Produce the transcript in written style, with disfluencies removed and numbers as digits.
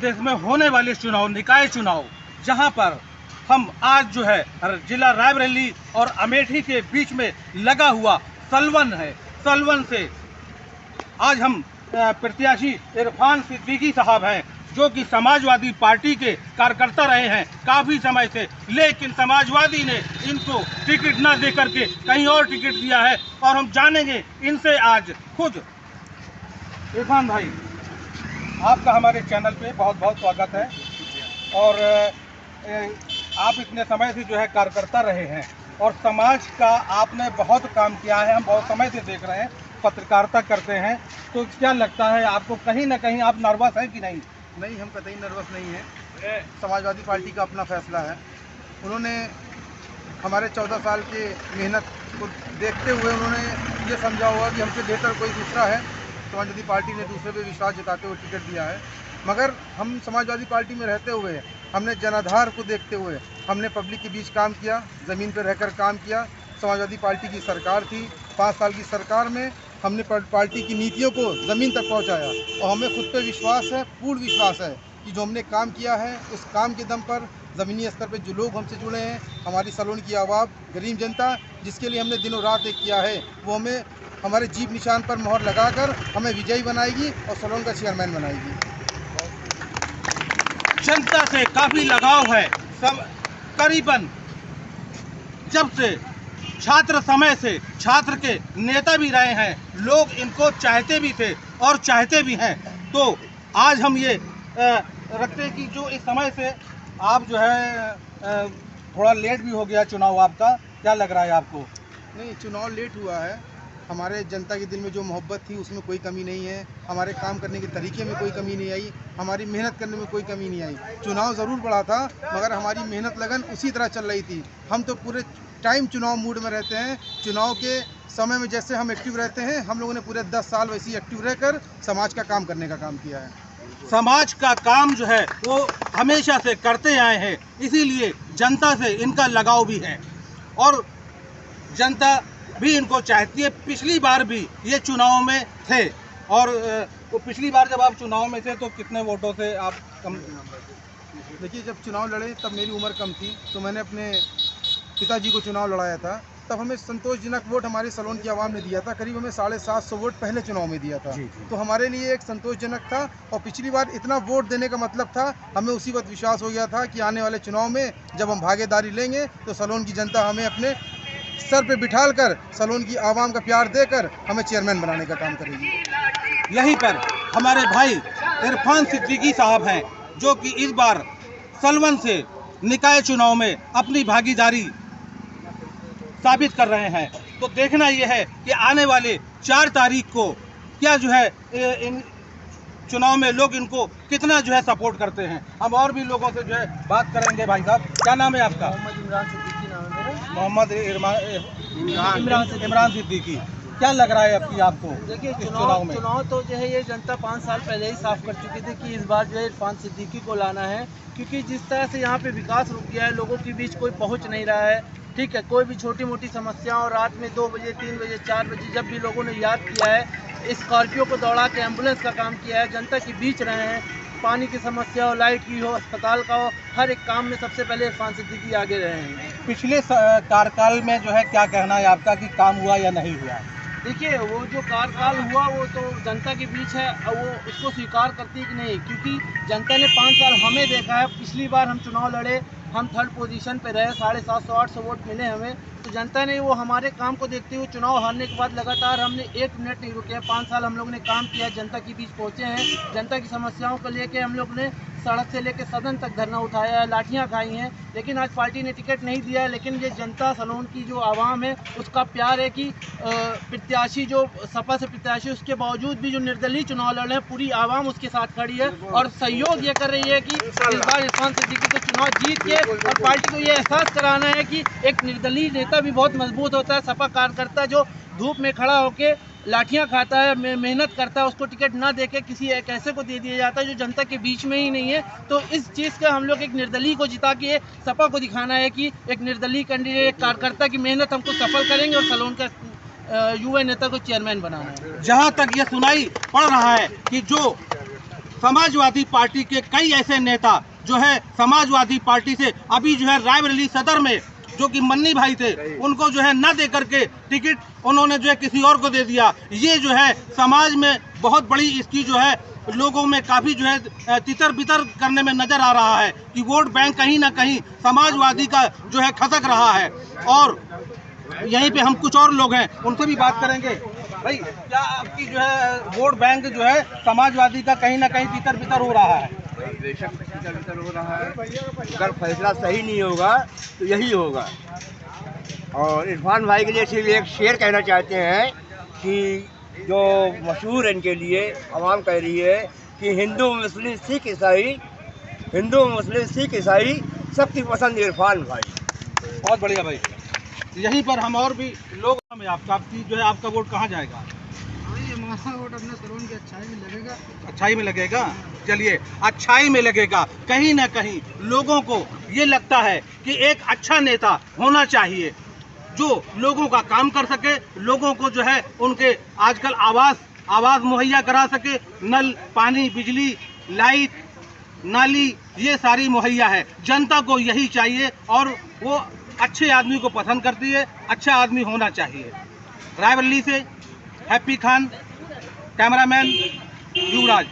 प्रदेश में होने वाले चुनाव, निकाय चुनाव, जहां पर हम आज जो है जिला रायबरेली और अमेठी के बीच में लगा हुआ सलवन है, सलवन से आज हम प्रत्याशी इरफान सिद्दीकी साहब हैं, जो कि समाजवादी पार्टी के कार्यकर्ता रहे हैं काफ़ी समय से, लेकिन समाजवादी ने इनको टिकट न दे करके कहीं और टिकट दिया है। और हम जानेंगे इनसे आज खुद। इरफान भाई, आपका हमारे चैनल पे बहुत बहुत स्वागत है। और आप इतने समय से जो है कार्यकर्ता रहे हैं और समाज का आपने बहुत काम किया है, हम बहुत समय से देख रहे हैं, पत्रकारिता करते हैं, तो क्या लगता है आपको, कहीं ना कहीं आप नर्वस हैं कि नहीं? नहीं, हम कतई नर्वस नहीं हैं। समाजवादी पार्टी का अपना फैसला है। उन्होंने हमारे 14 साल की मेहनत को देखते हुए उन्होंने ये समझा होगा कि हमसे बेहतर कोई दूसरा है। समाजवादी पार्टी ने दूसरे पे विश्वास जताते हुए टिकट दिया है। मगर हम समाजवादी पार्टी में रहते हुए हमने जनाधार को देखते हुए हमने पब्लिक के बीच काम किया, ज़मीन पर रहकर काम किया। समाजवादी पार्टी की सरकार थी, 5 साल की सरकार में हमने पार्टी की नीतियों को ज़मीन तक पहुंचाया और हमें खुद पे विश्वास है, पूर्ण विश्वास है कि जो हमने काम किया है उस काम के दम पर ज़मीनी स्तर पे जो लोग हमसे जुड़े हैं, हमारी सलोन की आवाम, गरीब जनता, जिसके लिए हमने दिनों रात एक किया है, वो हमें हमारे जीप निशान पर मोहर लगाकर हमें विजयी बनाएगी और सलोन का चेयरमैन बनाएगी। जनता से काफ़ी लगाव है, सब करीबन जब से छात्र समय से छात्र के नेता भी रहे हैं, लोग इनको चाहते भी थे और चाहते भी हैं। तो आज हम ये रखते हैं कि जो इस समय से आप जो है थोड़ा लेट भी हो गया चुनाव आपका, क्या लग रहा है आपको? नहीं, चुनाव लेट हुआ है। हमारे जनता के दिल में जो मोहब्बत थी उसमें कोई कमी नहीं है, हमारे काम करने के तरीके में कोई कमी नहीं आई, हमारी मेहनत करने में कोई कमी नहीं आई। चुनाव ज़रूर बढ़ा था मगर हमारी मेहनत लगन उसी तरह चल रही थी। हम तो पूरे टाइम चुनाव मूड में रहते हैं। चुनाव के समय में जैसे हम एक्टिव रहते हैं, हम लोगों ने पूरे 10 साल वैसे ही एक्टिव रहकर समाज का काम करने का काम किया है। समाज का काम जो है वो हमेशा से करते आए हैं, इसीलिए जनता से इनका लगाव भी है और जनता भी इनको चाहती है। पिछली बार भी ये चुनाव में थे और वो पिछली बार जब आप चुनाव में थे तो कितने वोटों से आप कम? देखिए, जब चुनाव लड़े तब मेरी उम्र कम थी, तो मैंने अपने पिताजी को चुनाव लड़ाया था। तब हमें संतोषजनक वोट हमारी सलोन की आवाम ने दिया था, करीब हमें 750 वोट पहले चुनाव में दिया था। तो हमारे लिए एक संतोषजनक था और पिछली बार इतना वोट देने का मतलब था, हमें उसी वक्त विश्वास हो गया था कि आने वाले चुनाव में जब हम भागीदारी लेंगे तो सलोन की जनता हमें अपने सर पे बिठाल कर, सलोन की आवाम का प्यार देकर हमें चेयरमैन बनाने का काम करेगी। यहीं पर हमारे भाई इरफान सिद्दीकी साहब हैं, जो कि इस बार सलवन से निकाय चुनाव में अपनी भागीदारी साबित कर रहे हैं। तो देखना यह है कि आने वाले 4 तारीख को क्या जो है इन चुनाव में लोग इनको कितना जो है सपोर्ट करते हैं। हम और भी लोगों से जो है बात करेंगे। भाई साहब, क्या नाम है आपका? मोहम्मद इमरान सिद्दीकी। क्या लग रहा है आपको? देखिए, चुनाव तो जो है ये जनता 5 साल पहले ही साफ कर चुकी थी कि इस बार जो है इरफान सिद्दीकी को लाना है, क्योंकि जिस तरह से यहाँ पे विकास रुक गया है, लोगों के बीच कोई पहुँच नहीं रहा है। ठीक है, कोई भी छोटी मोटी समस्या और रात में 2 बजे 3 बजे 4 बजे जब भी लोगों ने याद किया है, स्कॉर्पियो को दौड़ा के एम्बुलेंस का काम किया है, जनता के बीच रहे हैं। पानी की समस्या हो, लाइट की हो, अस्पताल का हो, हर एक काम में सबसे पहले इरफान सिद्दीकी आगे रहे हैं। पिछले कार्यकाल में जो है क्या कहना है आपका कि काम हुआ या नहीं हुआ? देखिए, वो जो कार्यकाल हुआ वो तो जनता के बीच है, वो उसको स्वीकार करती है कि नहीं, क्योंकि जनता ने 5 साल हमें देखा है। पिछली बार हम चुनाव लड़े, हम 3rd पोजीशन पे रहे, 750-800 वोट मिले हमें। तो जनता ने वो हमारे काम को देखते हुए चुनाव हारने के बाद लगातार हमने 1 मिनट नहीं रुके। 5 साल हम लोग ने काम किया, जनता के बीच पहुँचे हैं। जनता की समस्याओं को लेके हम लोग ने सड़क से लेकर सदन तक धरना उठाया है, लाठियाँ खाई हैं, लेकिन आज पार्टी ने टिकट नहीं दिया है। लेकिन ये जनता सलोन की जो आवाम है उसका प्यार है कि प्रत्याशी जो सपा से प्रत्याशी, उसके बावजूद भी जो निर्दलीय चुनाव लड़ रहे हैं, पूरी आवाम उसके साथ खड़ी है और सहयोग ये कर रही है कि इस बार इरफान सिद्दीकी को चुनाव जीत के और पार्टी को ये एहसास कराना है कि एक निर्दलीय नेता भी बहुत मजबूत होता है। सपा कार्यकर्ता जो धूप में खड़ा होकर लाठियां खाता है, मेहनत करता है, उसको टिकट ना देके किसी एक ऐसे को दे दिया जाता है जो जनता के बीच में ही नहीं है। तो इस चीज़ का हम लोग एक निर्दलीय को जिता के सपा को दिखाना है कि एक निर्दलीय कैंडिडेट कार्यकर्ता की मेहनत हमको सफल करेंगे और सलोन का युवा नेता को चेयरमैन बनाना है। जहां तक ये सुनाई पड़ रहा है कि जो समाजवादी पार्टी के कई ऐसे नेता जो है समाजवादी पार्टी से अभी जो है रायबरेली सदर में जो कि मन्नी भाई थे उनको जो है न दे करके टिकट उन्होंने जो है किसी और को दे दिया। ये जो है समाज में बहुत बड़ी इसकी जो है लोगों में काफ़ी जो है तितर बितर करने में नज़र आ रहा है कि वोट बैंक कहीं ना कहीं समाजवादी का जो है खसक रहा है। और यहीं पे हम कुछ और लोग हैं उनसे भी बात करेंगे। भाई क्या आपकी जो है वोट बैंक जो है समाजवादी का कहीं ना कहीं तितर बितर हो रहा है? बेशक तितर बितर हो रहा है। अगर फैसला सही नहीं होगा तो यही होगा। और इरफान भाई के लिए सिर्फ एक शेर कहना चाहते हैं कि जो मशहूर है इनके लिए आवाम कह रही है कि हिंदू मुस्लिम सिख ईसाई सबकी पसंद इरफान भाई। बहुत बढ़िया भाई। यहीं पर हम और भी लोग में आपकी जो है आपका वोट कहाँ जाएगा? हमारा वोट अपने सरवन की अच्छाई में लगेगा। अच्छाई में लगेगा। चलिए अच्छाई में लगेगा। कहीं ना कहीं लोगों को ये लगता है कि एक अच्छा नेता होना चाहिए जो लोगों का काम कर सके, लोगों को जो है उनके आजकल आवास मुहैया करा सके, नल पानी बिजली लाइट नाली ये सारी मुहैया है। जनता को यही चाहिए और वो अच्छे आदमी को पसंद करती है। अच्छा आदमी होना चाहिए। रायबरेली से हैप्पी खान, कैमरामैन युवराज।